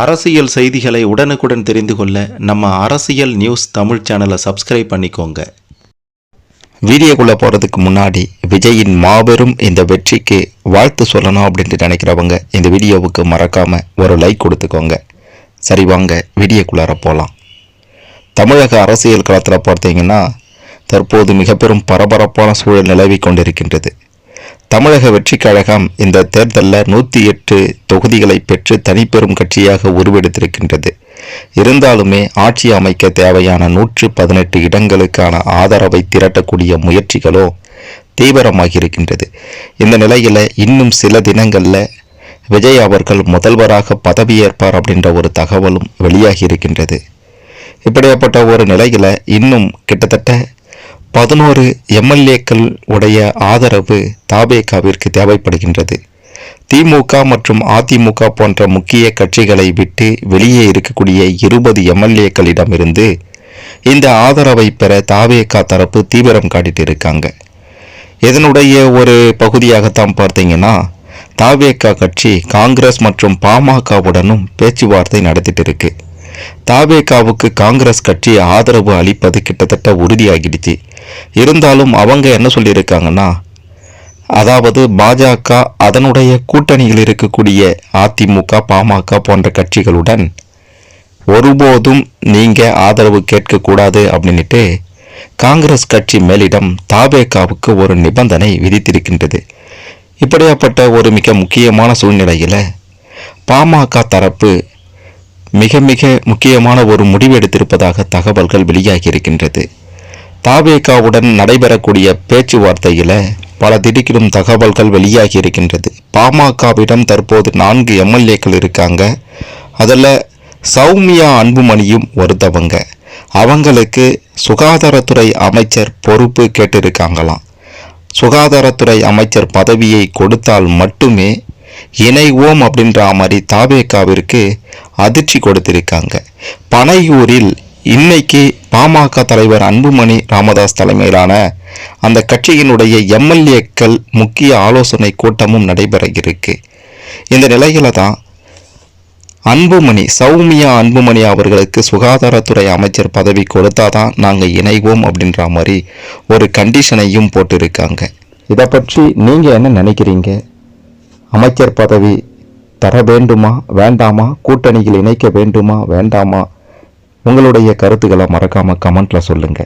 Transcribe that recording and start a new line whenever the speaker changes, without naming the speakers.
அரசியல் செய்திகளை உடனுக்குடன் தெரிந்து கொள்ள நம்ம அரசியல் நியூஸ் தமிழ் சேனலை சப்ஸ்கிரைப் பண்ணிக்கோங்க.
வீடியோக்குள்ளே போகிறதுக்கு முன்னாடி விஜயின் மாபெரும் இந்த வெற்றிக்கு வாழ்த்து சொல்லணும் அப்படின்ட்டு நினைக்கிறவங்க இந்த வீடியோவுக்கு மறக்காமல் ஒரு லைக் கொடுத்துக்கோங்க. சரி, வாங்க வீடியோக்குள்ளார போகலாம். தமிழக அரசியல் களத்தில் பார்த்தீங்கன்னா தற்போது மிக பெரும் பரபரப்பான சூழல் நிலவி கொண்டிருக்கின்றது. தமிழக வெற்றி கழகம் இந்த தேர்தலில் 108 தொகுதிகளை பெற்று தனிப்பெரும் கட்சியாக உருவெடுத்திருக்கின்றது. இருந்தாலுமே ஆட்சி அமைக்க தேவையான 118 இடங்களுக்கான ஆதரவை திரட்டக்கூடிய முயற்சிகளோ தீவிரமாகி இருக்கின்றது. இந்த நிலையில் இன்னும் சில தினங்களில் விஜய் அவர்கள் முதல்வராக பதவியேற்பார் அப்படின்ற ஒரு தகவலும் வெளியாகி இருக்கின்றது. இப்படிப்பட்ட ஒரு நிலையில் இன்னும் கிட்டத்தட்ட 11 எம்எல்ஏக்கள் உடைய ஆதரவு தாவேகாவிற்கு தேவைப்படுகின்றது. திமுக மற்றும் அதிமுக போன்ற முக்கிய கட்சிகளை விட்டு வெளியே இருக்கக்கூடிய 20 எம்எல்ஏக்களிடமிருந்து இந்த ஆதரவை பெற தாவேகா தரப்பு தீவிரம் காட்டிட்டு இருக்காங்க. இதனுடைய ஒரு பகுதியாகத்தான் பார்த்தீங்கன்னா தாவேகா கட்சி காங்கிரஸ் மற்றும் பாமகவுடனும் பேச்சுவார்த்தை நடத்திட்டு இருக்கு. தாவேகாவுக்கு காங்கிரஸ் கட்சி ஆதரவு அளிப்பது கிட்டத்தட்ட உறுதியாகிடுச்சு. இருந்தாலும் அவங்க என்ன சொல்லியிருக்காங்கன்னா, அதாவது பாஜக அதனுடைய கூட்டணியில் இருக்கக்கூடிய அதிமுக பாமக போன்ற கட்சிகளுடன் ஒருபோதும் நீங்கள் ஆதரவு கேட்கக்கூடாது அப்படின்ட்டு காங்கிரஸ் கட்சி மேலிடம் தாவேகாவுக்கு ஒரு நிபந்தனை விதித்திருக்கின்றது. இப்படியாப்பட்ட ஒரு மிக முக்கியமான சூழ்நிலையில் பாமக தரப்பு மிக முக்கியமான ஒரு முடிவு எடுத்திருப்பதாக தகவல்கள் வெளியாகி இருக்கின்றது. தாவேகாவுடன் நடைபெறக்கூடிய பேச்சுவார்த்தையில் பல திடுக்கிடும் தகவல்கள் வெளியாகி இருக்கின்றது. பாமகவிடம் தற்போது 4 எம்எல்ஏக்கள் இருக்காங்க. அதில் சௌமியா அன்புமணியும் ஒருத்தவங்க. அவங்களுக்கு சுகாதாரத்துறை அமைச்சர் பொறுப்பு கேட்டிருக்காங்களாம். சுகாதாரத்துறை அமைச்சர் பதவியை கொடுத்தால் மட்டுமே இணைவோம் அப்படின்ற மாதிரி தாவேகாவிற்கு அதிர்ச்சி கொடுத்திருக்காங்க. பனையூரில் இன்னைக்கு பாமக தலைவர் அன்புமணி ராமதாஸ் தலைமையிலான அந்த கட்சியினுடைய எம்எல்ஏக்கள் முக்கிய ஆலோசனை கூட்டமும் நடைபெற இருக்கு. இந்த நிலையில தான் சௌமியா அன்புமணி அவர்களுக்கு சுகாதாரத்துறை அமைச்சர் பதவி கொடுத்தாதான் நாங்கள் இணைவோம் அப்படின்ற மாதிரி ஒரு கண்டிஷனையும் போட்டிருக்காங்க. இதை பற்றி நீங்கள் என்ன நினைக்கிறீங்க? அமைச்சர் பதவி தர வேண்டுமா வேண்டாமா? கூட்டணியில் இணைக்க வேண்டுமா வேண்டாமா? உங்களுடைய கருத்துக்களை மறக்காம கமெண்ட்ல சொல்லுங்க.